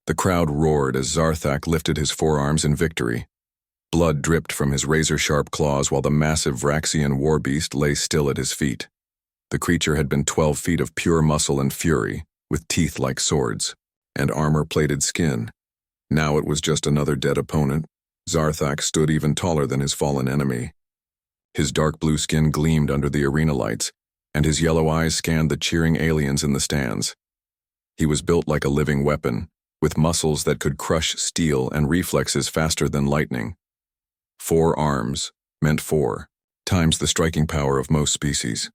The crowd roared as Zarthak lifted his forearms in victory. Blood dripped from his razor-sharp claws while the massive Vraxian war beast lay still at his feet. The creature had been 12 feet of pure muscle and fury, with teeth like swords, and armor-plated skin. Now it was just another dead opponent. Zarthak stood even taller than his fallen enemy. His dark blue skin gleamed under the arena lights, and his yellow eyes scanned the cheering aliens in the stands. He was built like a living weapon, with muscles that could crush steel and reflexes faster than lightning. 4 arms meant 4 times the striking power of most species.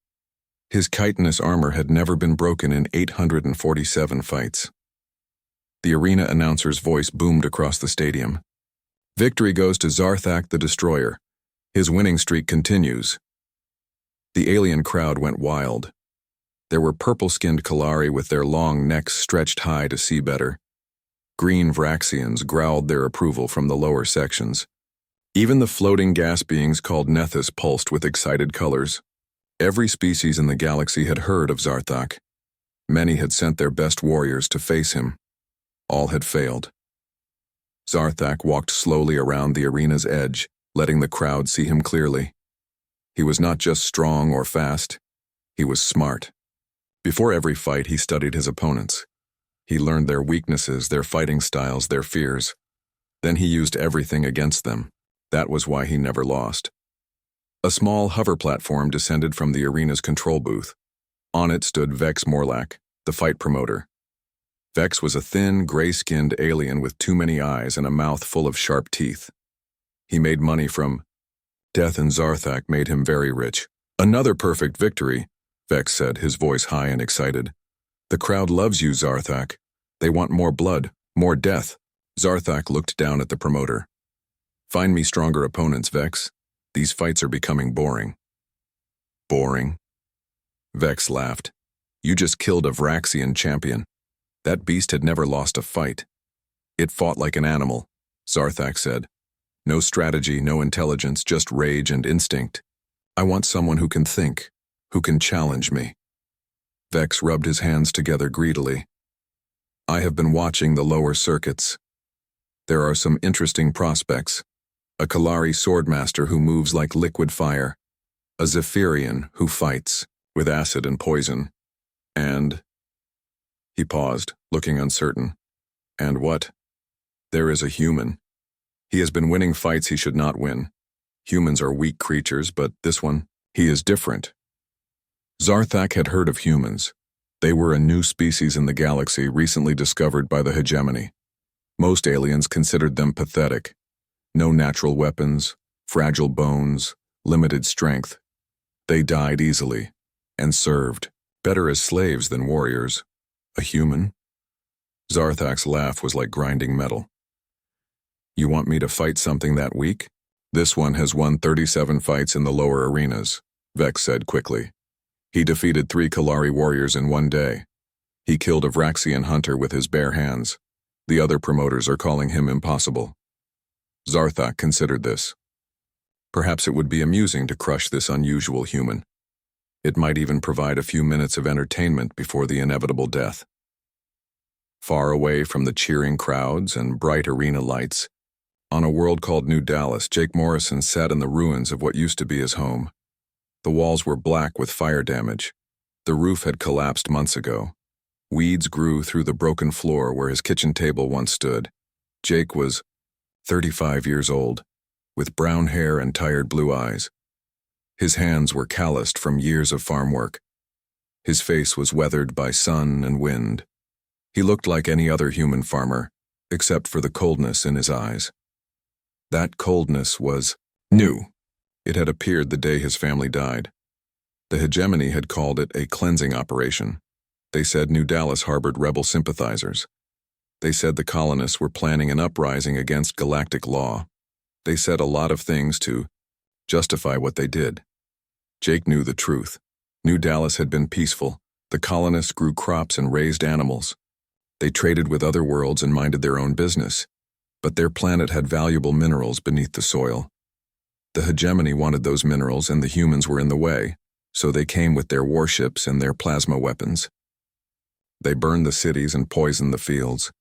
His chitinous armor had never been broken in 847 fights. The arena announcer's voice boomed across the stadium. Victory goes to Zarthak the Destroyer. His winning streak continues. The alien crowd went wild. There were purple-skinned Kalari with their long necks stretched high to see better. Green Vraxians growled their approval from the lower sections. Even the floating gas beings called Nethys pulsed with excited colors. Every species in the galaxy had heard of Zarthak. Many had sent their best warriors to face him. All had failed. Zarthak walked slowly around the arena's edge, letting the crowd see him clearly. He was not just strong or fast, he was smart. Before every fight, he studied his opponents. He learned their weaknesses, their fighting styles, their fears. Then he used everything against them. That was why he never lost. A small hover platform descended from the arena's control booth. On it stood Vex Morlach, the fight promoter. Vex was a thin, gray-skinned alien with too many eyes and a mouth full of sharp teeth. He made money from death, and Zarthak made him very rich. Another perfect victory, Vex said, his voice high and excited. The crowd loves you, Zarthak. They want more blood, more death. Zarthak looked down at the promoter. Find me stronger opponents, Vex. These fights are becoming boring. Boring? Vex laughed. You just killed a Vraxian champion. That beast had never lost a fight. It fought like an animal, Zarthak said. No strategy, no intelligence, just rage and instinct. I want someone who can think, who can challenge me. Vex rubbed his hands together greedily. I have been watching the lower circuits. There are some interesting prospects. A Kalari swordmaster who moves like liquid fire. A Zephyrian who fights with acid and poison. And... He paused, looking uncertain. And what? There is a human. He has been winning fights he should not win. Humans are weak creatures, but this one, he is different. Zarthak had heard of humans. They were a new species in the galaxy recently discovered by the hegemony. Most aliens considered them pathetic. No natural weapons, fragile bones, limited strength. They died easily, and served, better as slaves than warriors. A human? Zarthak's laugh was like grinding metal. You want me to fight something that weak? This one has won 37 fights in the lower arenas, Vex said quickly. He defeated 3 Kalari warriors in one day. He killed a Vraxian hunter with his bare hands. The other promoters are calling him impossible. Zarthak considered this. Perhaps it would be amusing to crush this unusual human. It might even provide a few minutes of entertainment before the inevitable death. Far away from the cheering crowds and bright arena lights, on a world called New Dallas, Jake Morrison sat in the ruins of what used to be his home. The walls were black with fire damage. The roof had collapsed months ago. Weeds grew through the broken floor where his kitchen table once stood. Jake was 35 years old, with brown hair and tired blue eyes. His hands were calloused from years of farm work. His face was weathered by sun and wind. He looked like any other human farmer, except for the coldness in his eyes. That coldness was new. It had appeared the day his family died. The hegemony had called it a cleansing operation. They said New Dallas harbored rebel sympathizers. They said the colonists were planning an uprising against galactic law. They said a lot of things to justify what they did. Jake knew the truth. New Dallas had been peaceful. The colonists grew crops and raised animals. They traded with other worlds and minded their own business. But their planet had valuable minerals beneath the soil. The hegemony wanted those minerals and the humans were in the way, so they came with their warships and their plasma weapons. They burned the cities and poisoned the fields.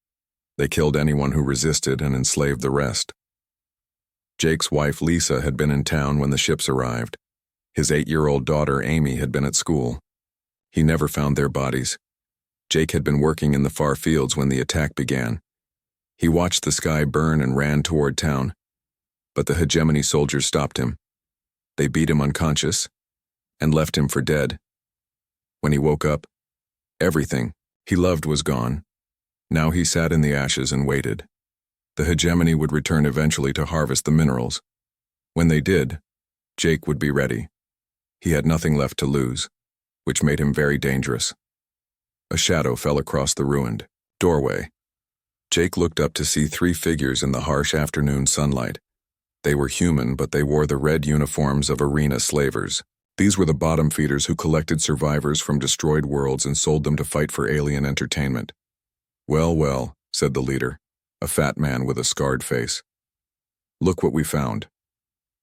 They killed anyone who resisted and enslaved the rest. Jake's wife Lisa had been in town when the ships arrived. His 8-year-old daughter Amy had been at school. He never found their bodies. Jake had been working in the far fields when the attack began. He watched the sky burn and ran toward town, but the hegemony soldiers stopped him. They beat him unconscious and left him for dead. When he woke up, everything he loved was gone. Now he sat in the ashes and waited. The hegemony would return eventually to harvest the minerals. When they did, Jake would be ready. He had nothing left to lose, which made him very dangerous. A shadow fell across the ruined doorway. Jake looked up to see 3 figures in the harsh afternoon sunlight. They were human, but they wore the red uniforms of arena slavers. These were the bottom feeders who collected survivors from destroyed worlds and sold them to fight for alien entertainment. "Well, well," said the leader, a fat man with a scarred face. "Look what we found."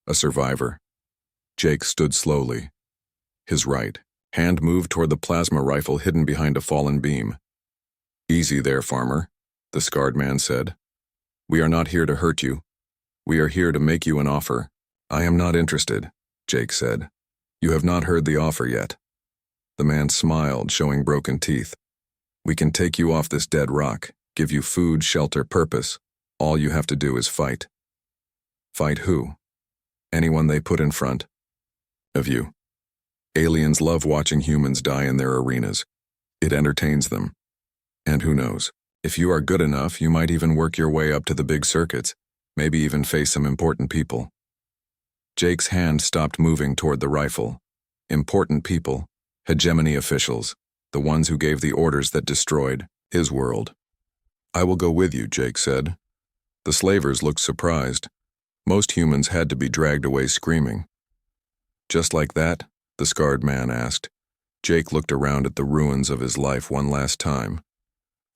A survivor. Jake stood slowly. His right hand moved toward the plasma rifle hidden behind a fallen beam. "Easy there, farmer," the scarred man said. "We are not here to hurt you. We are here to make you an offer." "I am not interested," Jake said. "You have not heard the offer yet." The man smiled, showing broken teeth. "We can take you off this dead rock, give you food, shelter, purpose. All you have to do is fight." "Fight who?" "Anyone they put in front of you. Aliens love watching humans die in their arenas. It entertains them. And who knows, if you are good enough, you might even work your way up to the big circuits, maybe even face some important people." Jake's hand stopped moving toward the rifle. Important people, hegemony officials, the ones who gave the orders that destroyed his world. "I will go with you," Jake said. The slavers looked surprised. Most humans had to be dragged away screaming. "Just like that?" the scarred man asked. Jake looked around at the ruins of his life one last time.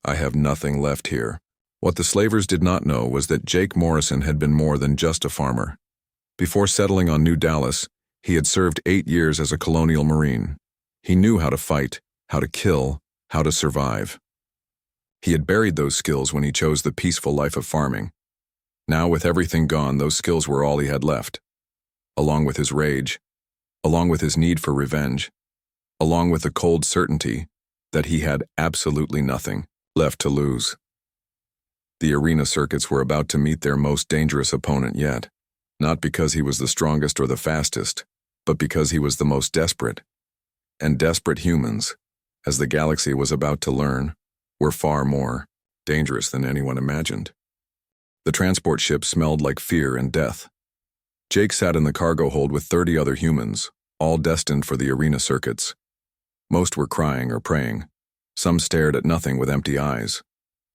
"I have nothing left here." What the slavers did not know was that Jake Morrison had been more than just a farmer. Before settling on New Dallas, he had served 8 years as a colonial marine. He knew how to fight, how to kill, how to survive. He had buried those skills when he chose the peaceful life of farming. Now, with everything gone, those skills were all he had left. Along with his rage, along with his need for revenge, along with the cold certainty that he had absolutely nothing left to lose. The arena circuits were about to meet their most dangerous opponent yet, not because he was the strongest or the fastest, but because he was the most desperate. And desperate humans, as the galaxy was about to learn, were far more dangerous than anyone imagined. The transport ship smelled like fear and death. Jake sat in the cargo hold with 30 other humans, all destined for the arena circuits. Most were crying or praying. Some stared at nothing with empty eyes.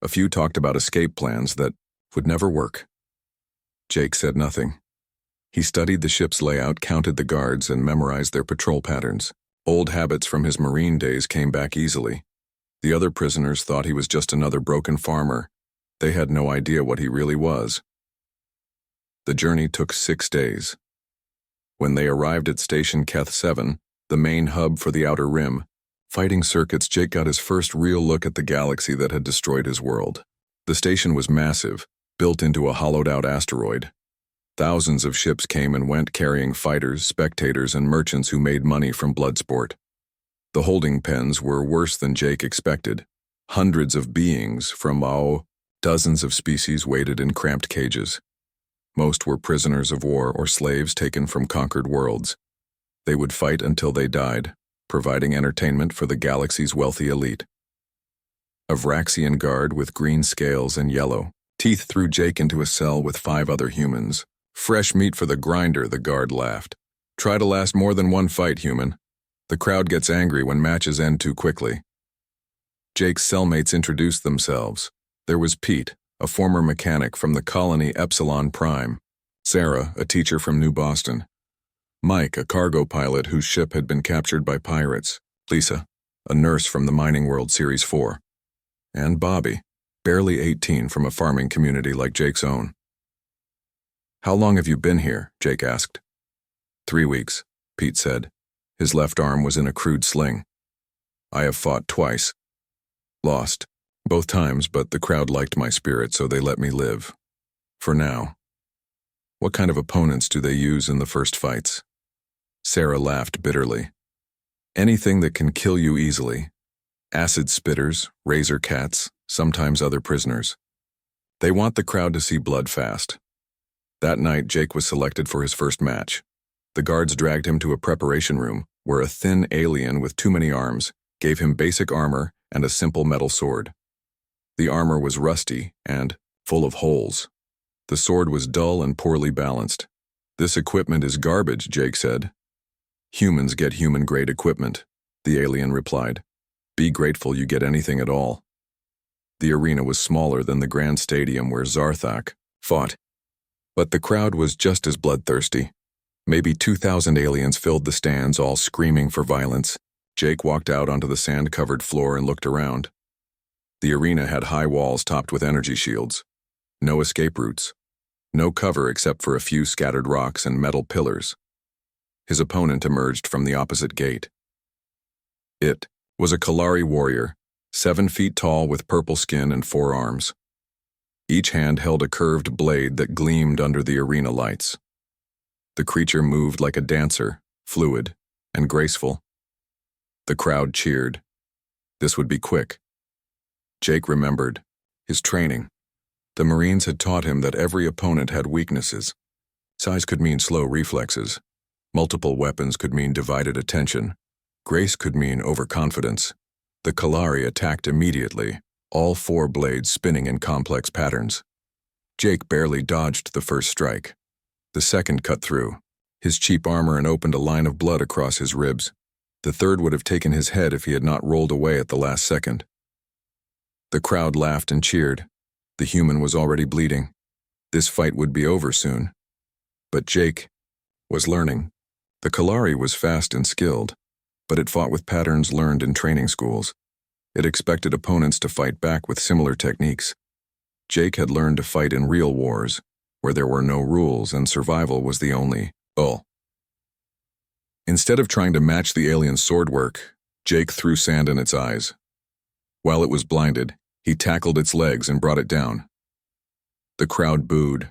A few talked about escape plans that would never work. Jake said nothing. He studied the ship's layout, counted the guards, and memorized their patrol patterns. Old habits from his marine days came back easily. The other prisoners thought he was just another broken farmer. They had no idea what he really was. The journey took 6 days. When they arrived at Station Keth 7, the main hub for the Outer Rim, fighting circuits, Jake got his first real look at the galaxy that had destroyed his world. The station was massive, built into a hollowed-out asteroid. Thousands of ships came and went, carrying fighters, spectators, and merchants who made money from blood sport. The holding pens were worse than Jake expected. Hundreds of beings from dozens of species waited in cramped cages. Most were prisoners of war or slaves taken from conquered worlds. They would fight until they died, providing entertainment for the galaxy's wealthy elite. A Vraxian guard with green scales and yellow teeth threw Jake into a cell with 5 other humans. "Fresh meat for the grinder," the guard laughed. "Try to last more than one fight, human. The crowd gets angry when matches end too quickly." Jake's cellmates introduced themselves. There was Pete, a former mechanic from the colony Epsilon Prime. Sarah, a teacher from New Boston. Mike, a cargo pilot whose ship had been captured by pirates. Lisa, a nurse from the Mining World Series 4. And Bobby, barely 18, from a farming community like Jake's own. "How long have you been here?" Jake asked. 3 weeks, Pete said. His left arm was in a crude sling. "I have fought twice. Lost. Both times, but the crowd liked my spirit, so they let me live. For now. What kind of opponents do they use in the first fights? Sarah laughed bitterly. Anything that can kill you easily. Acid spitters, razor cats, sometimes other prisoners. They want the crowd to see blood fast. That night, Jake was selected for his first match. The guards dragged him to a preparation room, where a thin alien with too many arms gave him basic armor and a simple metal sword. The armor was rusty and full of holes. The sword was dull and poorly balanced. This equipment is garbage, Jake said. Humans get human-grade equipment, the alien replied. Be grateful you get anything at all. The arena was smaller than the grand stadium where Zarthak fought, but the crowd was just as bloodthirsty. Maybe 2,000 aliens filled the stands, all screaming for violence. Jake walked out onto the sand-covered floor and looked around. The arena had high walls topped with energy shields. No escape routes. No cover except for a few scattered rocks and metal pillars. His opponent emerged from the opposite gate. It was a Kalari warrior, 7 feet tall with purple skin and 4 arms. Each hand held a curved blade that gleamed under the arena lights. The creature moved like a dancer, fluid and graceful. The crowd cheered. This would be quick. Jake remembered his training. The Marines had taught him that every opponent had weaknesses. Size could mean slow reflexes. Multiple weapons could mean divided attention. Grace could mean overconfidence. The Kalari attacked immediately, all 4 blades spinning in complex patterns. Jake barely dodged the first strike. The second cut through his cheap armor and opened a line of blood across his ribs. The third would have taken his head if he had not rolled away at the last second. The crowd laughed and cheered. The human was already bleeding. This fight would be over soon. But Jake was learning. The Kalari was fast and skilled, but it fought with patterns learned in training schools. It expected opponents to fight back with similar techniques. Jake had learned to fight in real wars, where there were no rules and survival was the only goal. Instead of trying to match the alien's sword work, Jake threw sand in its eyes. While it was blinded, he tackled its legs and brought it down. The crowd booed,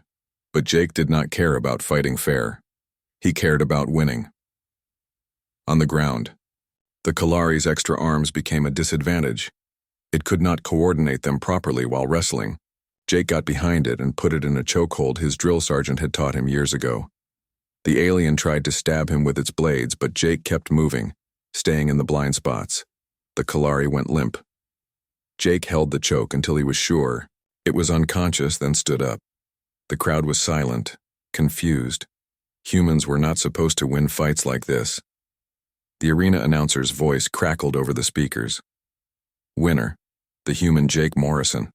but Jake did not care about fighting fair. He cared about winning. On the ground, the Kalari's extra arms became a disadvantage. It could not coordinate them properly while wrestling. Jake got behind it and put it in a chokehold his drill sergeant had taught him years ago. The alien tried to stab him with its blades, but Jake kept moving, staying in the blind spots. The Kalari went limp. Jake held the choke until he was sure it was unconscious, then stood up. The crowd was silent, confused. Humans were not supposed to win fights like this. The arena announcer's voice crackled over the speakers. Winner, the human Jake Morrison.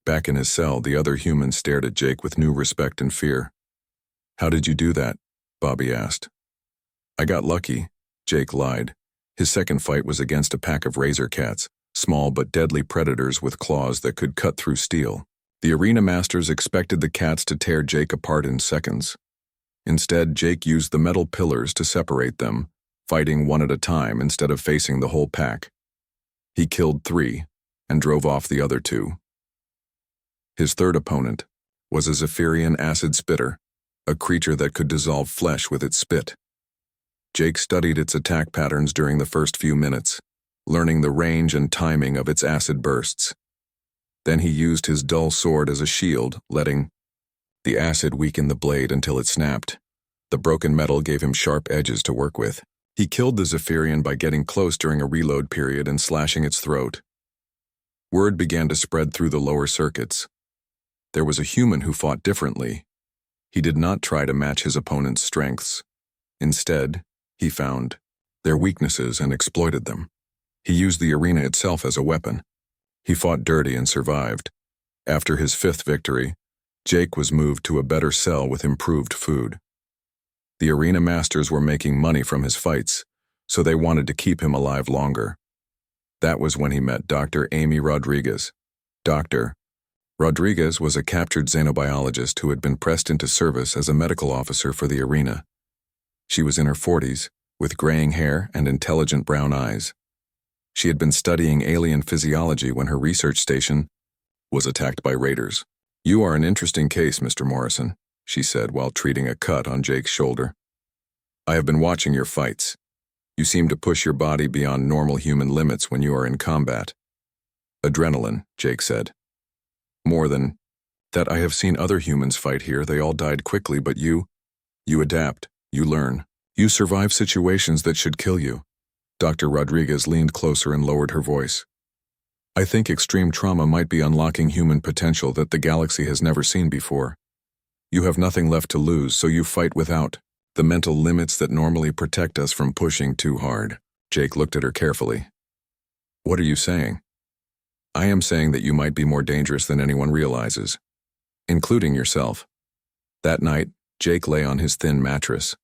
Back in his cell, the other humans stared at Jake with new respect and fear. How did you do that? Bobby asked. I got lucky, Jake lied. His second fight was against a pack of razor cats, small but deadly predators with claws that could cut through steel. The arena masters expected the cats to tear Jake apart in seconds. Instead, Jake used the metal pillars to separate them, fighting one at a time instead of facing the whole pack. He killed 3 and drove off the other 2. His third opponent was a Zephyrian acid spitter, a creature that could dissolve flesh with its spit. Jake studied its attack patterns during the first few minutes, learning the range and timing of its acid bursts. Then he used his dull sword as a shield, letting the acid weaken the blade until it snapped. The broken metal gave him sharp edges to work with. He killed the Zephyrian by getting close during a reload period and slashing its throat. Word began to spread through the lower circuits. There was a human who fought differently. He did not try to match his opponent's strengths. Instead, he found their weaknesses and exploited them. He used the arena itself as a weapon. He fought dirty and survived. After his 5th victory, Jake was moved to a better cell with improved food. The arena masters were making money from his fights, so they wanted to keep him alive longer. That was when he met Dr. Amy Rodriguez. Dr. Rodriguez was a captured xenobiologist who had been pressed into service as a medical officer for the arena. She was in her 40s, with graying hair and intelligent brown eyes. She had been studying alien physiology when her research station was attacked by raiders. "You are an interesting case, Mr. Morrison," she said while treating a cut on Jake's shoulder. "I have been watching your fights. You seem to push your body beyond normal human limits when you are in combat." "Adrenaline," Jake said. "More than that. I have seen other humans fight here. They all died quickly, but you adapt, you learn. You survive situations that should kill you." Dr. Rodriguez leaned closer and lowered her voice. "I think extreme trauma might be unlocking human potential that the galaxy has never seen before. You have nothing left to lose, so you fight without the mental limits that normally protect us from pushing too hard." Jake looked at her carefully. "What are you saying?" "I am saying that you might be more dangerous than anyone realizes, including yourself." That night, Jake lay on his thin mattress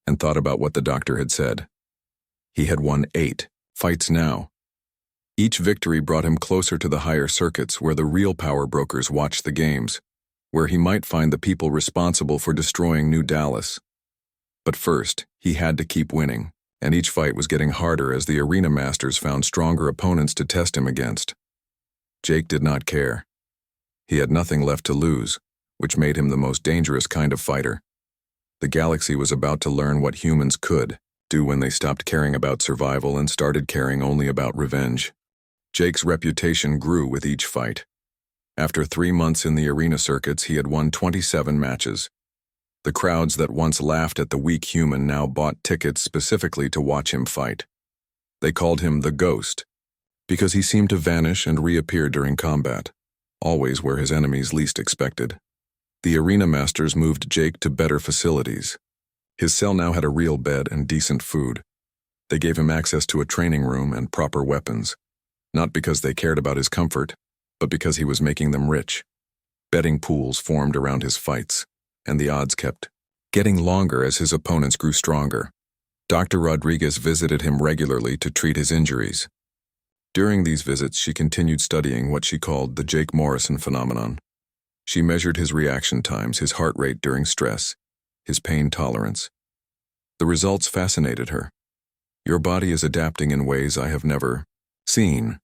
and thought about what the doctor had said. He had won 8 fights now. Each victory brought him closer to the higher circuits where the real power brokers watched the games, where he might find the people responsible for destroying New Dallas. But first, he had to keep winning, and each fight was getting harder as the arena masters found stronger opponents to test him against. Jake did not care. He had nothing left to lose, which made him the most dangerous kind of fighter. The galaxy was about to learn what humans could do when they stopped caring about survival and started caring only about revenge. Jake's reputation grew with each fight. After 3 months in the arena circuits, he had won 27 matches. The crowds that once laughed at the weak human now bought tickets specifically to watch him fight. They called him the Ghost, because he seemed to vanish and reappear during combat, always where his enemies least expected. The arena masters moved Jake to better facilities. His cell now had a real bed and decent food. They gave him access to a training room and proper weapons, not because they cared about his comfort, but because he was making them rich. Betting pools formed around his fights, and the odds kept getting longer as his opponents grew stronger. Dr. Rodriguez visited him regularly to treat his injuries. During these visits, she continued studying what she called the Jake Morrison phenomenon. She measured his reaction times, his heart rate during stress, his pain tolerance. The results fascinated her. "Your body is adapting in ways I have never seen,"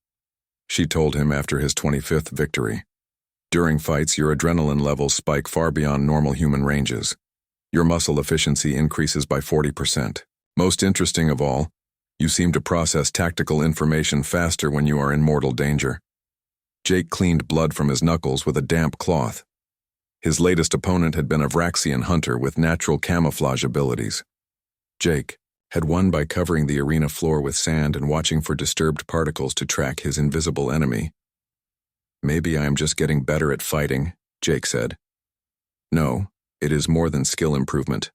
she told him after his 25th victory. "During fights, your adrenaline levels spike far beyond normal human ranges. Your muscle efficiency increases by 40%. Most interesting of all, you seem to process tactical information faster when you are in mortal danger." Jake cleaned blood from his knuckles with a damp cloth. His latest opponent had been a Vraxian hunter with natural camouflage abilities. Jake had won by covering the arena floor with sand and watching for disturbed particles to track his invisible enemy. "Maybe I am just getting better at fighting," Jake said. "No, it is more than skill improvement.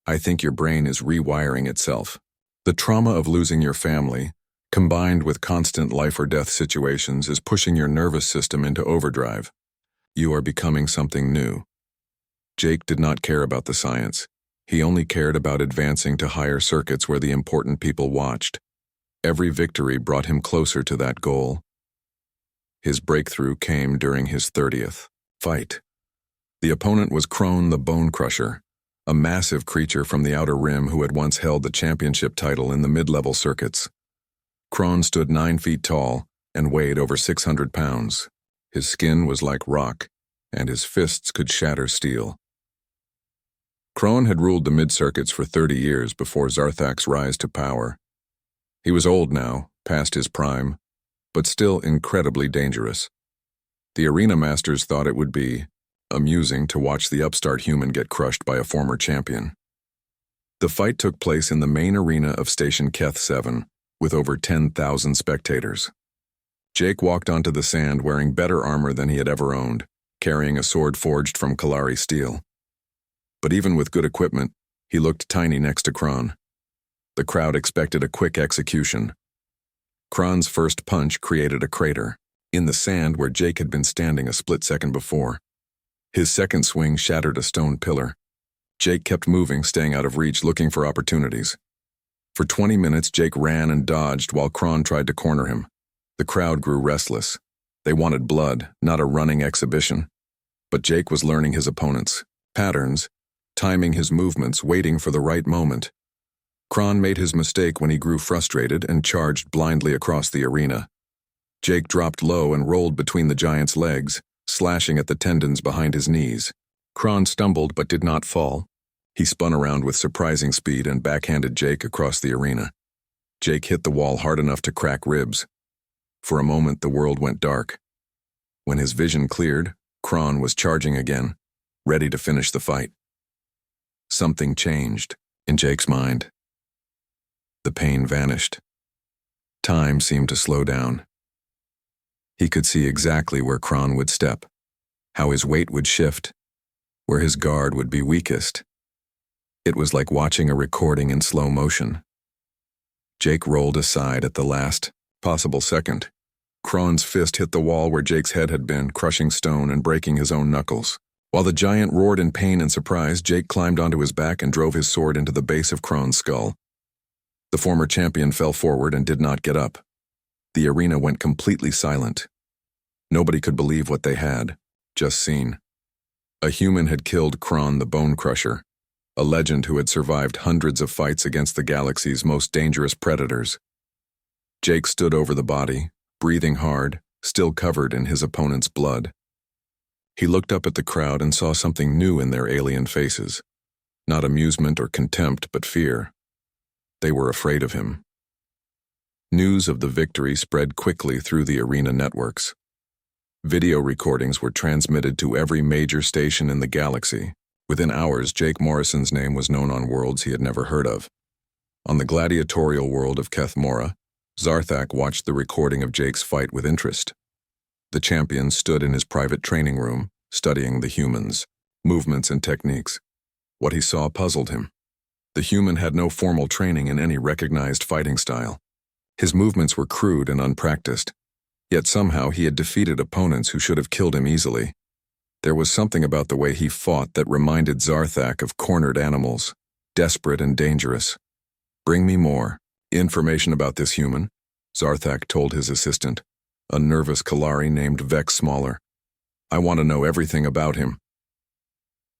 I think your brain is rewiring itself. The trauma of losing your family, combined with constant life-or-death situations, is pushing your nervous system into overdrive. You are becoming something new." Jake did not care about the science. He only cared about advancing to higher circuits where the important people watched. Every victory brought him closer to that goal. His breakthrough came during his 30th fight. The opponent was Crone the Bone Crusher, a massive creature from the Outer Rim who had once held the championship title in the mid-level circuits. Crone stood 9 feet tall and weighed over 600 pounds. His skin was like rock, and his fists could shatter steel. Crone had ruled the mid-circuits for 30 years before Zarthak's rise to power. He was old now, past his prime, but still incredibly dangerous. The arena masters thought it would be amusing to watch the upstart human get crushed by a former champion. The fight took place in the main arena of Station Keth 7, with over 10,000 spectators. Jake walked onto the sand wearing better armor than he had ever owned, carrying a sword forged from Kalari steel. But even with good equipment, he looked tiny next to Crone. The crowd expected a quick execution. Crone's first punch created a crater in the sand where Jake had been standing a split second before. His second swing shattered a stone pillar. Jake kept moving, staying out of reach, looking for opportunities. For 20 minutes, Jake ran and dodged while Crone tried to corner him. The crowd grew restless. They wanted blood, not a running exhibition. But Jake was learning his opponent's patterns, timing his movements, waiting for the right moment. Kron made his mistake when he grew frustrated and charged blindly across the arena. Jake dropped low and rolled between the giant's legs, slashing at the tendons behind his knees. Kron stumbled but did not fall. He spun around with surprising speed and backhanded Jake across the arena. Jake hit the wall hard enough to crack ribs. For a moment, the world went dark. When his vision cleared, Kron was charging again, ready to finish the fight. Something changed in Jake's mind. The pain vanished. Time seemed to slow down. He could see exactly where Kron would step, how his weight would shift, where his guard would be weakest. It was like watching a recording in slow motion. Jake rolled aside at the last possible second. Kron's fist hit the wall where Jake's head had been, crushing stone and breaking his own knuckles. While the giant roared in pain and surprise, Jake climbed onto his back and drove his sword into the base of Kron's skull. The former champion fell forward and did not get up. The arena went completely silent. Nobody could believe what they had just seen. A human had killed Kron the Bone Crusher, a legend who had survived hundreds of fights against the galaxy's most dangerous predators. Jake stood over the body, breathing hard, still covered in his opponent's blood. He looked up at the crowd and saw something new in their alien faces. Not amusement or contempt, but fear. They were afraid of him. News of the victory spread quickly through the arena networks. Video recordings were transmitted to every major station in the galaxy. Within hours, Jake Morrison's name was known on worlds he had never heard of. On the gladiatorial world of Kethmora, Zarthak watched the recording of Jake's fight with interest. The champion stood in his private training room, studying the humans, movements and techniques. What he saw puzzled him. The human had no formal training in any recognized fighting style. His movements were crude and unpracticed, yet somehow he had defeated opponents who should have killed him easily. There was something about the way he fought that reminded Zarthak of cornered animals, desperate and dangerous. "Bring me more information about this human," Zarthak told his assistant, a nervous Kalari named Vex Smaller. "I want to know everything about him."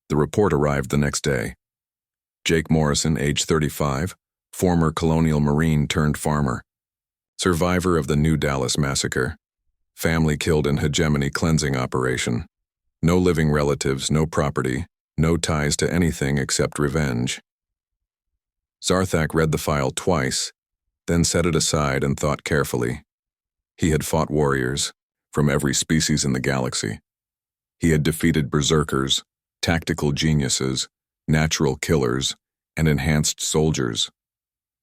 The report arrived the next day. Jake Morrison, age 35, former colonial marine turned farmer. Survivor of the New Dallas massacre. Family killed in hegemony cleansing operation. No living relatives, no property, no ties to anything except revenge. Zarthak read the file twice, then set it aside and thought carefully. He had fought warriors from every species in the galaxy. He had defeated berserkers, tactical geniuses, natural killers, and enhanced soldiers.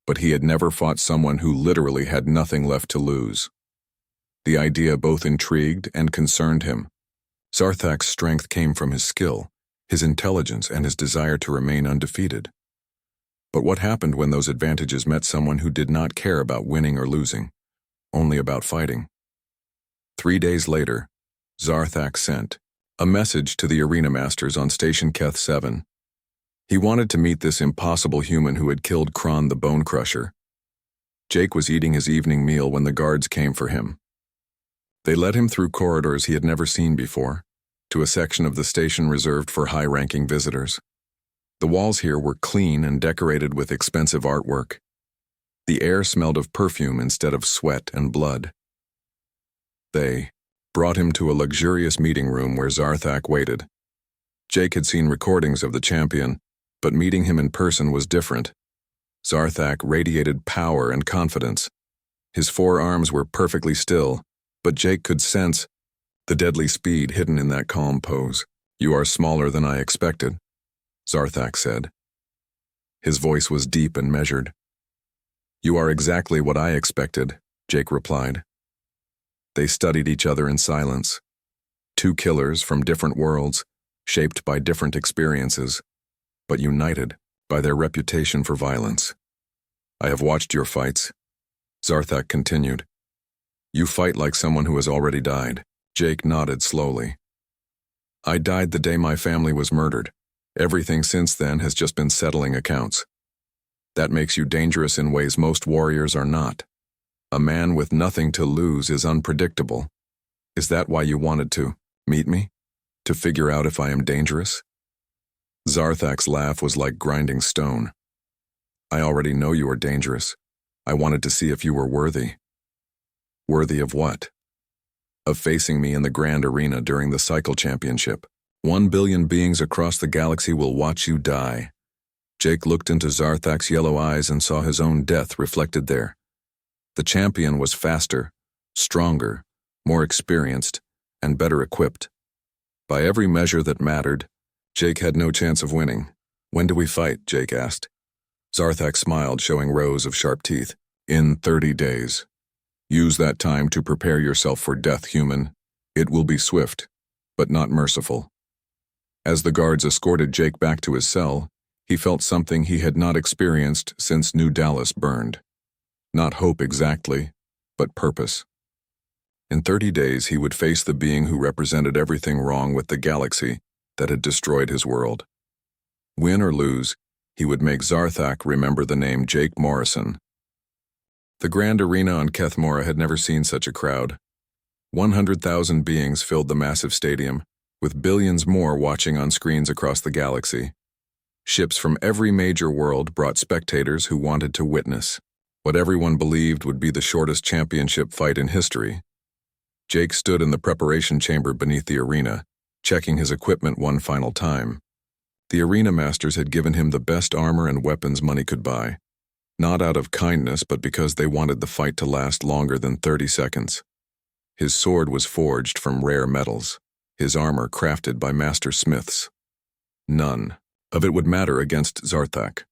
But he had never fought someone who literally had nothing left to lose. The idea both intrigued and concerned him. Zarthak's strength came from his skill, his intelligence, and his desire to remain undefeated. But what happened when those advantages met someone who did not care about winning or losing, only about fighting? 3 days later, Zarthak sent a message to the arena masters on Station Keth 7. He wanted to meet this impossible human who had killed Kron the Bone Crusher. Jake was eating his evening meal when the guards came for him. They led him through corridors he had never seen before, to a section of the station reserved for high-ranking visitors. The walls here were clean and decorated with expensive artwork. The air smelled of perfume instead of sweat and blood. They brought him to a luxurious meeting room where Zarthak waited. Jake had seen recordings of the champion, but meeting him in person was different. Zarthak radiated power and confidence. His forearms were perfectly still, but Jake could sense the deadly speed hidden in that calm pose. "You are smaller than I expected," Zarthak said. His voice was deep and measured. "You are exactly what I expected," Jake replied. They studied each other in silence. Two killers from different worlds, shaped by different experiences, but united by their reputation for violence. "I have watched your fights," Zarthak continued. "You fight like someone who has already died." Jake nodded slowly. "I died the day my family was murdered. Everything since then has just been settling accounts. That makes you dangerous in ways most warriors are not. A man with nothing to lose is unpredictable. Is that why you wanted to meet me? To figure out if I am dangerous?" Zarthak's laugh was like grinding stone. I already know you are dangerous. I wanted to see if you were worthy. Worthy of what? Of facing me in the grand arena during the cycle championship. 1 billion beings across the galaxy will watch you die. Jake looked into Zarthak's yellow eyes and saw his own death reflected there. The champion was faster, stronger, more experienced, and better equipped. By every measure that mattered, Jake had no chance of winning. When do we fight? Jake asked. Zarthak smiled, showing rows of sharp teeth. In 30 days. Use that time to prepare yourself for death, human. It will be swift, but not merciful. As the guards escorted Jake back to his cell, he felt something he had not experienced since New Dallas burned. Not hope exactly, but purpose. In 30 days, he would face the being who represented everything wrong with the galaxy that had destroyed his world. Win or lose, he would make Zarthak remember the name Jake Morrison. The grand arena on Kethmora had never seen such a crowd. 100,000 beings filled the massive stadium, with billions more watching on screens across the galaxy. Ships from every major world brought spectators who wanted to witness what everyone believed would be the shortest championship fight in history. Jake stood in the preparation chamber beneath the arena, checking his equipment one final time. The arena masters had given him the best armor and weapons money could buy, not out of kindness but because they wanted the fight to last longer than 30 seconds. His sword was forged from rare metals, his armor crafted by master smiths. None of it would matter against Zarthak.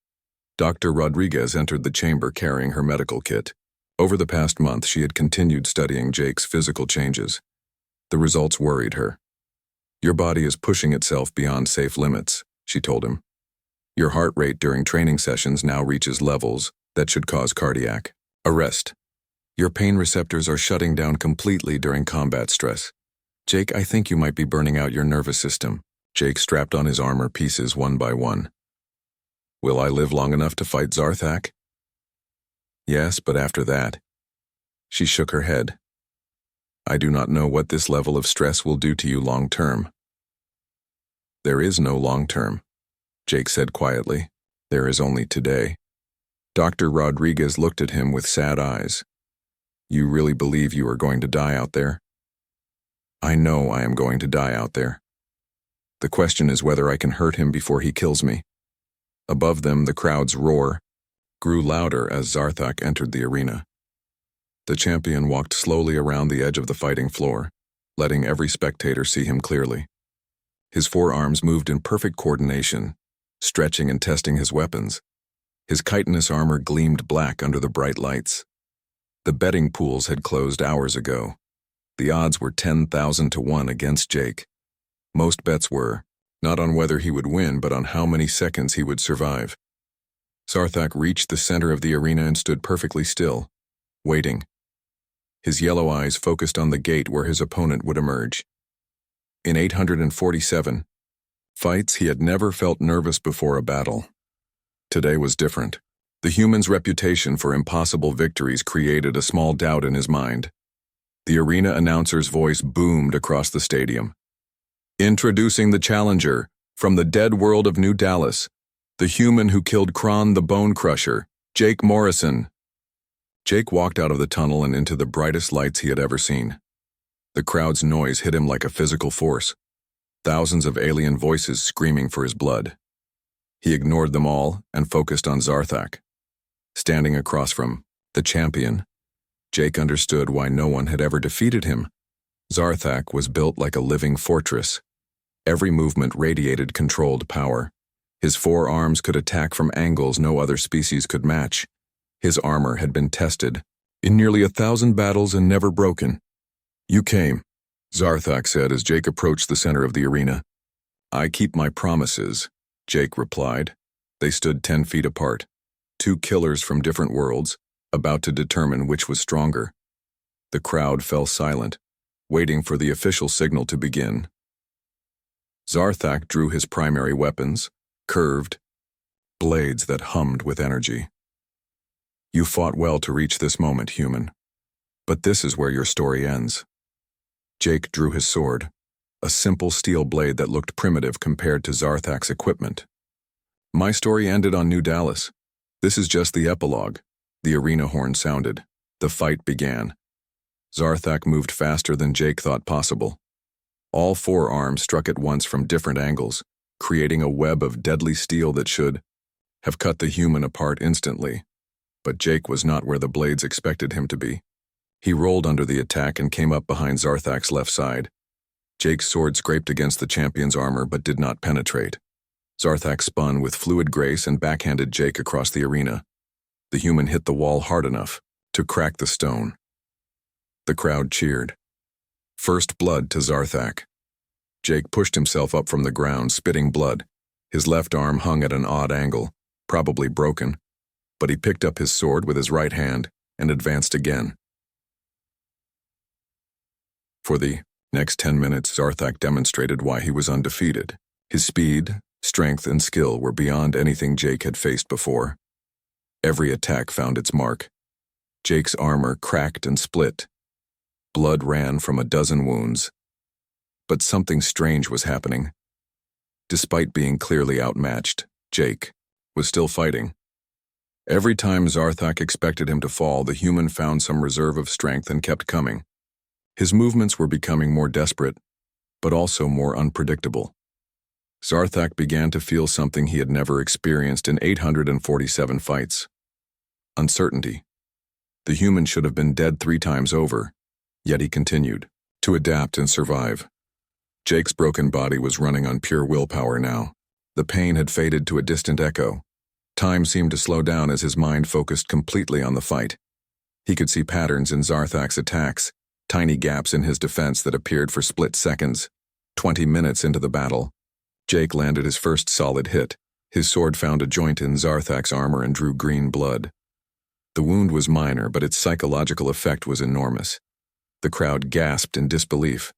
Dr. Rodriguez entered the chamber carrying her medical kit. Over the past month, she had continued studying Jake's physical changes. The results worried her. Your body is pushing itself beyond safe limits, she told him. Your heart rate during training sessions now reaches levels that should cause cardiac arrest. Your pain receptors are shutting down completely during combat stress. Jake, I think you might be burning out your nervous system. Jake strapped on his armor pieces one by one. Will I live long enough to fight Zarthak? Yes, but after that. She shook her head. I do not know what this level of stress will do to you long term. There is no long term, Jake said quietly. There is only today. Dr. Rodriguez looked at him with sad eyes. You really believe you are going to die out there? I know I am going to die out there. The question is whether I can hurt him before he kills me. Above them, the crowd's roar grew louder as Zarthak entered the arena. The champion walked slowly around the edge of the fighting floor, letting every spectator see him clearly. His forearms moved in perfect coordination, stretching and testing his weapons. His chitinous armor gleamed black under the bright lights. The betting pools had closed hours ago. The odds were 10,000 to 1 against Jake. Most bets were, not on whether he would win, but on how many seconds he would survive. Zarthak reached the center of the arena and stood perfectly still, waiting. His yellow eyes focused on the gate where his opponent would emerge. In 847 fights, he had never felt nervous before a battle. Today was different. The human's reputation for impossible victories created a small doubt in his mind. The arena announcer's voice boomed across the stadium. Introducing the challenger, from the dead world of New Dallas, the human who killed Kron the Bone Crusher, Jake Morrison. Jake walked out of the tunnel and into the brightest lights he had ever seen. The crowd's noise hit him like a physical force, thousands of alien voices screaming for his blood. He ignored them all and focused on Zarthak. Standing across from the champion, Jake understood why no one had ever defeated him. Zarthak was built like a living fortress. Every movement radiated controlled power. His forearms could attack from angles no other species could match. His armor had been tested in nearly 1,000 battles and never broken. You came, Zarthak said as Jake approached the center of the arena. I keep my promises, Jake replied. They stood 10 feet apart, two killers from different worlds, about to determine which was stronger. The crowd fell silent, waiting for the official signal to begin. Zarthak drew his primary weapons, curved blades that hummed with energy. You fought well to reach this moment, human. But this is where your story ends. Jake drew his sword, a simple steel blade that looked primitive compared to Zarthak's equipment. My story ended on New Dallas. This is just the epilogue. The arena horn sounded. The fight began. Zarthak moved faster than Jake thought possible. All four arms struck at once from different angles, creating a web of deadly steel that should have cut the human apart instantly. But Jake was not where the blades expected him to be. He rolled under the attack and came up behind Zarthak's left side. Jake's sword scraped against the champion's armor but did not penetrate. Zarthak spun with fluid grace and backhanded Jake across the arena. The human hit the wall hard enough to crack the stone. The crowd cheered. First blood to Zarthak. Jake pushed himself up from the ground, spitting blood. His left arm hung at an odd angle, probably broken, but he picked up his sword with his right hand and advanced again. For the next 10 minutes, Zarthak demonstrated why he was undefeated. His speed, strength, and skill were beyond anything Jake had faced before. Every attack found its mark. Jake's armor cracked and split. Blood ran from a dozen wounds. But something strange was happening. Despite being clearly outmatched, Jake was still fighting. Every time Zarthak expected him to fall, the human found some reserve of strength and kept coming. His movements were becoming more desperate, but also more unpredictable. Zarthak began to feel something he had never experienced in 847 fights. Uncertainty. The human should have been dead 3 times over, yet he continued to adapt and survive. Jake's broken body was running on pure willpower now. The pain had faded to a distant echo. Time seemed to slow down as his mind focused completely on the fight. He could see patterns in Zarthak's attacks, tiny gaps in his defense that appeared for split seconds. 20 minutes into the battle, Jake landed his first solid hit. His sword found a joint in Zarthak's armor and drew green blood. The wound was minor, but its psychological effect was enormous. The crowd gasped in disbelief.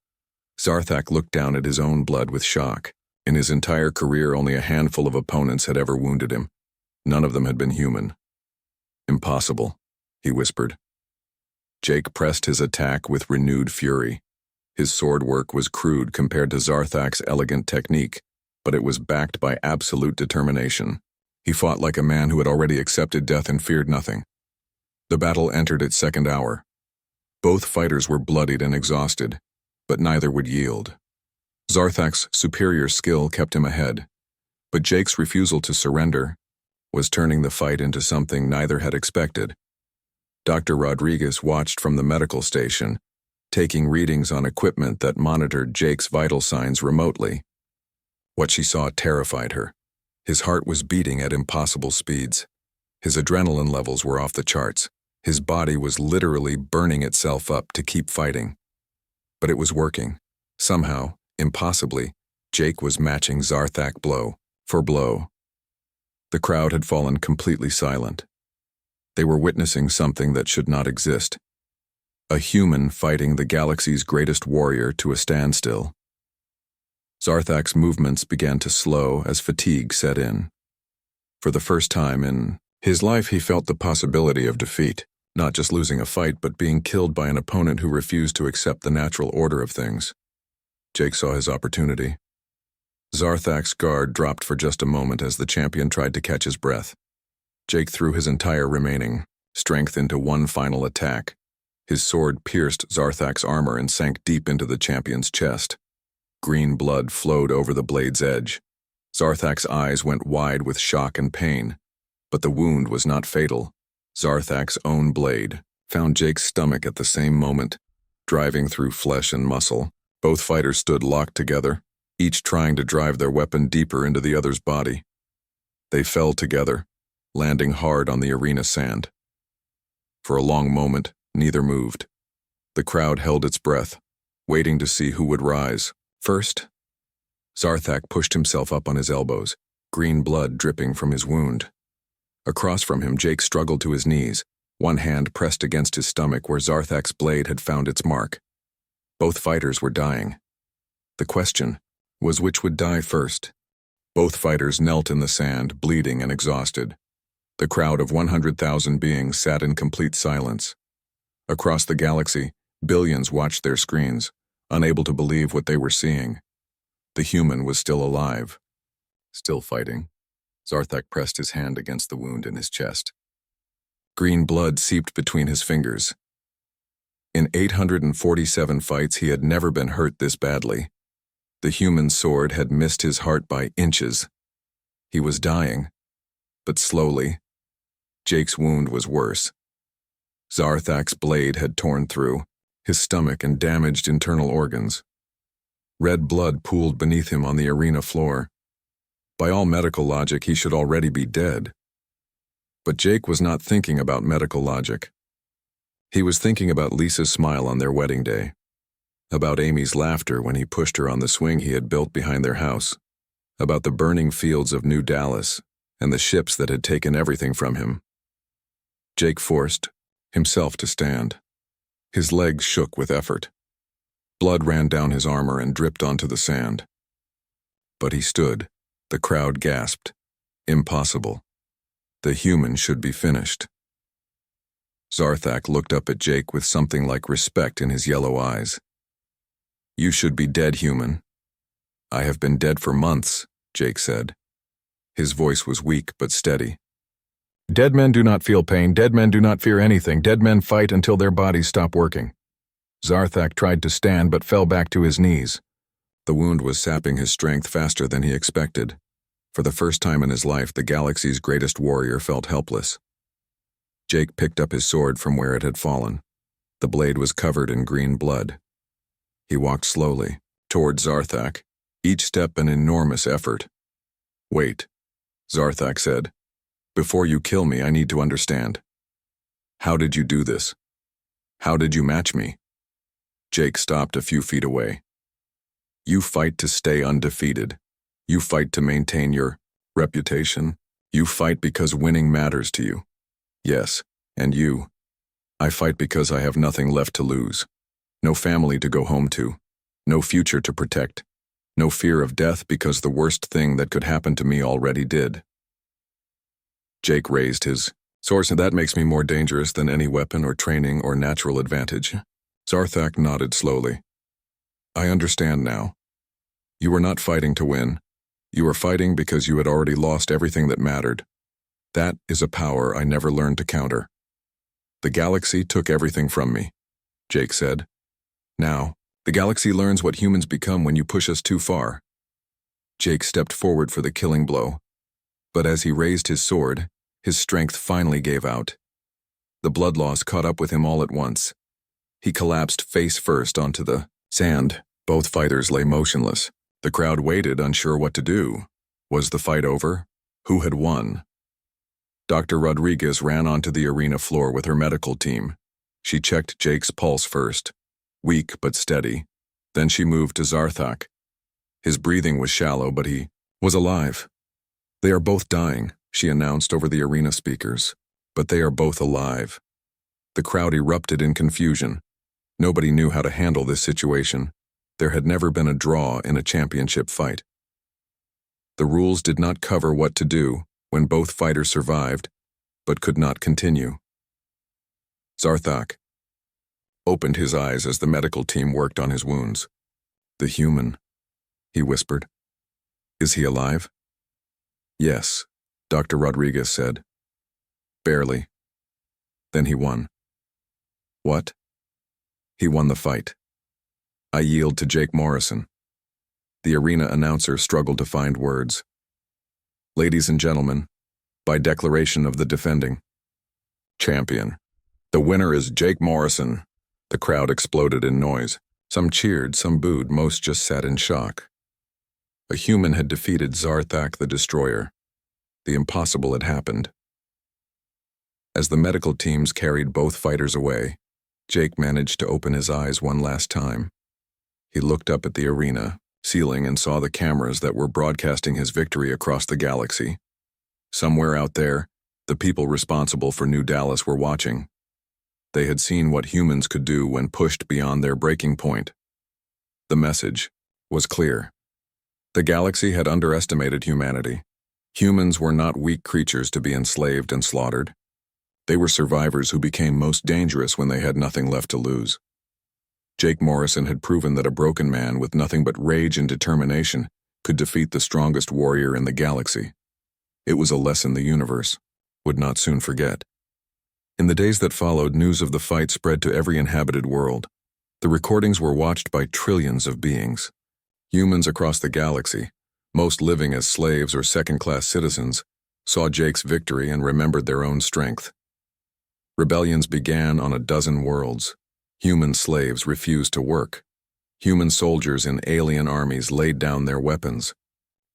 Zarthak looked down at his own blood with shock. In his entire career, only a handful of opponents had ever wounded him. None of them had been human. "Impossible," he whispered. Jake pressed his attack with renewed fury. His sword work was crude compared to Zarthak's elegant technique, but it was backed by absolute determination. He fought like a man who had already accepted death and feared nothing. The battle entered its second hour. Both fighters were bloodied and exhausted, but neither would yield. Zarthak's superior skill kept him ahead, but Jake's refusal to surrender was turning the fight into something neither had expected. Dr. Rodriguez watched from the medical station, taking readings on equipment that monitored Jake's vital signs remotely. What she saw terrified her. His heart was beating at impossible speeds. His adrenaline levels were off the charts. His body was literally burning itself up to keep fighting. But it was working. Somehow, impossibly, Jake was matching Zarthak blow for blow. The crowd had fallen completely silent. They were witnessing something that should not exist. A human fighting the galaxy's greatest warrior to a standstill. Zarthak's movements began to slow as fatigue set in. For the first time in his life, he felt the possibility of defeat, not just losing a fight, but being killed by an opponent who refused to accept the natural order of things. Jake saw his opportunity. Zarthak's guard dropped for just a moment as the champion tried to catch his breath. Jake threw his entire remaining strength into one final attack. His sword pierced Zarthak's armor and sank deep into the champion's chest. Green blood flowed over the blade's edge. Zarthak's eyes went wide with shock and pain, but the wound was not fatal. Zarthak's own blade found Jake's stomach at the same moment, driving through flesh and muscle. Both fighters stood locked together, each trying to drive their weapon deeper into the other's body. They fell together, landing hard on the arena sand. For a long moment, neither moved. The crowd held its breath, waiting to see who would rise first. Zarthak pushed himself up on his elbows, green blood dripping from his wound. Across from him, Jake struggled to his knees, one hand pressed against his stomach where Zarthak's blade had found its mark. Both fighters were dying. The question was which would die first. Both fighters knelt in the sand, bleeding and exhausted. The crowd of 100,000 beings sat in complete silence. Across the galaxy, billions watched their screens, unable to believe what they were seeing. The human was still alive, still fighting. Zarthak pressed his hand against the wound in his chest. Green blood seeped between his fingers. In 847 fights, he had never been hurt this badly. The human sword had missed his heart by inches. He was dying, but slowly. Jake's wound was worse. Zarthak's blade had torn through his stomach and damaged internal organs. Red blood pooled beneath him on the arena floor. By all medical logic, he should already be dead. But Jake was not thinking about medical logic. He was thinking about Lisa's smile on their wedding day, about Amy's laughter when he pushed her on the swing he had built behind their house, about the burning fields of New Dallas and the ships that had taken everything from him. Jake forced himself to stand. His legs shook with effort. Blood ran down his armor and dripped onto the sand. But he stood. The crowd gasped. Impossible. The human should be finished. Zarthak looked up at Jake with something like respect in his yellow eyes. You should be dead, human. I have been dead for months, Jake said. His voice was weak but steady. Dead men do not feel pain. Dead men do not fear anything. Dead men fight until their bodies stop working. Zarthak tried to stand but fell back to his knees. The wound was sapping his strength faster than he expected. For the first time in his life, the galaxy's greatest warrior felt helpless. Jake picked up his sword from where it had fallen. The blade was covered in green blood. He walked slowly toward Zarthak, each step an enormous effort. Wait, Zarthak said. Before you kill me, I need to understand. How did you do this? How did you match me? Jake stopped a few feet away. You fight to stay undefeated. You fight to maintain your reputation. You fight because winning matters to you. Yes, and you. I fight because I have nothing left to lose. No family to go home to. No future to protect. No fear of death because the worst thing that could happen to me already did. Jake raised his sword, and that makes me more dangerous than any weapon or training or natural advantage. Zarthak nodded slowly. I understand now. You were not fighting to win. You were fighting because you had already lost everything that mattered. That is a power I never learned to counter. The galaxy took everything from me, Jake said. Now, the galaxy learns what humans become when you push us too far. Jake stepped forward for the killing blow, but as he raised his sword, his strength finally gave out. The blood loss caught up with him all at once. He collapsed face first onto the sand. Both fighters lay motionless. The crowd waited, unsure what to do. Was the fight over? Who had won? Dr. Rodriguez ran onto the arena floor with her medical team. She checked Jake's pulse first, weak but steady. Then she moved to Zarthak. His breathing was shallow, but he was alive. They are both dying, she announced over the arena speakers, but they are both alive. The crowd erupted in confusion. Nobody knew how to handle this situation. There had never been a draw in a championship fight. The rules did not cover what to do when both fighters survived, but could not continue. Zarthak opened his eyes as the medical team worked on his wounds. The human, he whispered. Is he alive? Yes, Dr. Rodriguez said. Barely. Then he won. What? He won the fight. I yield to Jake Morrison. The arena announcer struggled to find words. Ladies and gentlemen, by declaration of the defending champion, the winner is Jake Morrison. The crowd exploded in noise. Some cheered, some booed, most just sat in shock. A human had defeated Zarthak the Destroyer. The impossible had happened. As the medical teams carried both fighters away, Jake managed to open his eyes one last time. He looked up at the arena ceiling and saw the cameras that were broadcasting his victory across the galaxy. Somewhere out there, the people responsible for New Dallas were watching. They had seen what humans could do when pushed beyond their breaking point. The message was clear. The galaxy had underestimated humanity. Humans were not weak creatures to be enslaved and slaughtered. They were survivors who became most dangerous when they had nothing left to lose. Jake Morrison had proven that a broken man with nothing but rage and determination could defeat the strongest warrior in the galaxy. It was a lesson the universe would not soon forget. In the days that followed, news of the fight spread to every inhabited world. The recordings were watched by trillions of beings. Humans across the galaxy, most living as slaves or second-class citizens, saw Jake's victory and remembered their own strength. Rebellions began on a dozen worlds. Human slaves refused to work. Human soldiers in alien armies laid down their weapons.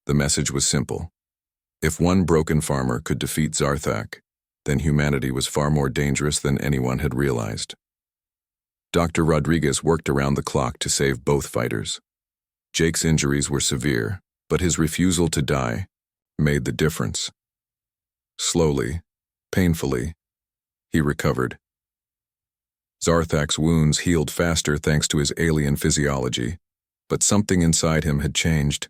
The message was simple. If one broken farmer could defeat Zarthak, then humanity was far more dangerous than anyone had realized. Dr. Rodriguez worked around the clock to save both fighters. Jake's injuries were severe, but his refusal to die made the difference. Slowly, painfully, he recovered. Zarthak's wounds healed faster thanks to his alien physiology, but something inside him had changed.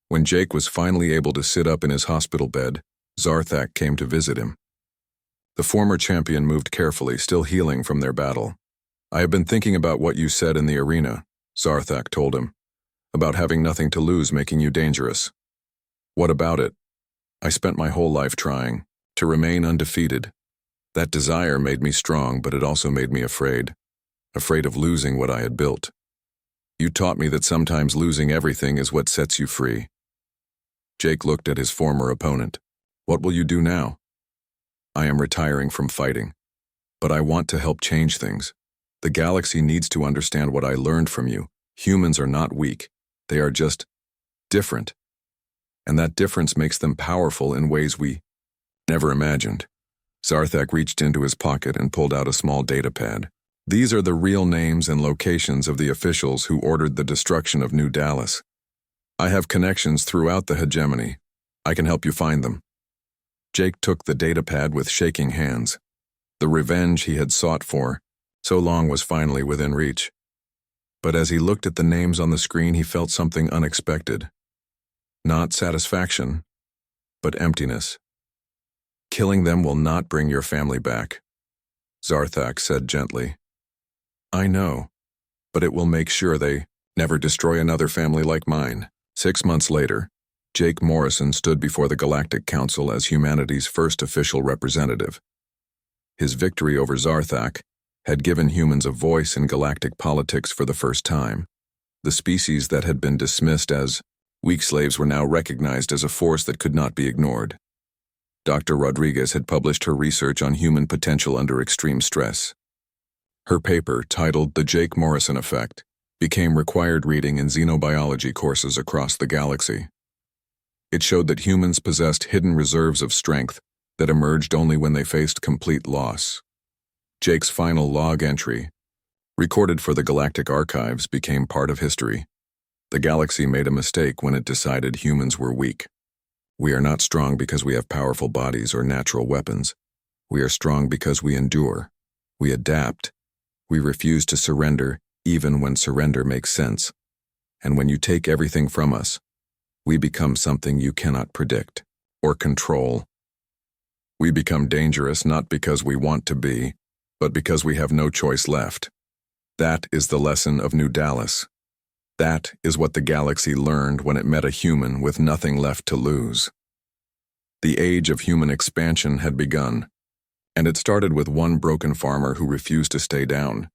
When Jake was finally able to sit up in his hospital bed, Zarthak came to visit him. The former champion moved carefully, still healing from their battle. "I have been thinking about what you said in the arena," Zarthak told him, "about having nothing to lose making you dangerous. What about it? I spent my whole life trying to remain undefeated. That desire made me strong, but it also made me afraid of losing what I had built. You taught me that sometimes losing everything is what sets you free." Jake looked at his former opponent. "What will you do now?" "I am retiring from fighting, but I want to help change things. The galaxy needs to understand what I learned from you. Humans are not weak. They are just different. And that difference makes them powerful in ways we never imagined." Zarthak reached into his pocket and pulled out a small data pad. "These are the real names and locations of the officials who ordered the destruction of New Dallas. I have connections throughout the hegemony. I can help you find them." Jake took the data pad with shaking hands. The revenge he had sought for so long was finally within reach. But as he looked at the names on the screen, he felt something unexpected. Not satisfaction, but emptiness. "Killing them will not bring your family back," Zarthak said gently. "I know, but it will make sure they never destroy another family like mine." 6 months later, Jake Morrison stood before the Galactic Council as humanity's first official representative. His victory over Zarthak had given humans a voice in galactic politics for the first time. The species that had been dismissed as weak slaves were now recognized as a force that could not be ignored. Dr. Rodriguez had published her research on human potential under extreme stress. Her paper, titled "The Jake Morrison Effect," became required reading in xenobiology courses across the galaxy. It showed that humans possessed hidden reserves of strength that emerged only when they faced complete loss. Jake's final log entry, recorded for the Galactic Archives, became part of history. The galaxy made a mistake when it decided humans were weak. We are not strong because we have powerful bodies or natural weapons. We are strong because we endure. We adapt. We refuse to surrender, even when surrender makes sense. And when you take everything from us, we become something you cannot predict or control. We become dangerous not because we want to be, but because we have no choice left. That is the lesson of New Dallas. That is what the galaxy learned when it met a human with nothing left to lose. The age of human expansion had begun, and it started with one broken farmer who refused to stay down.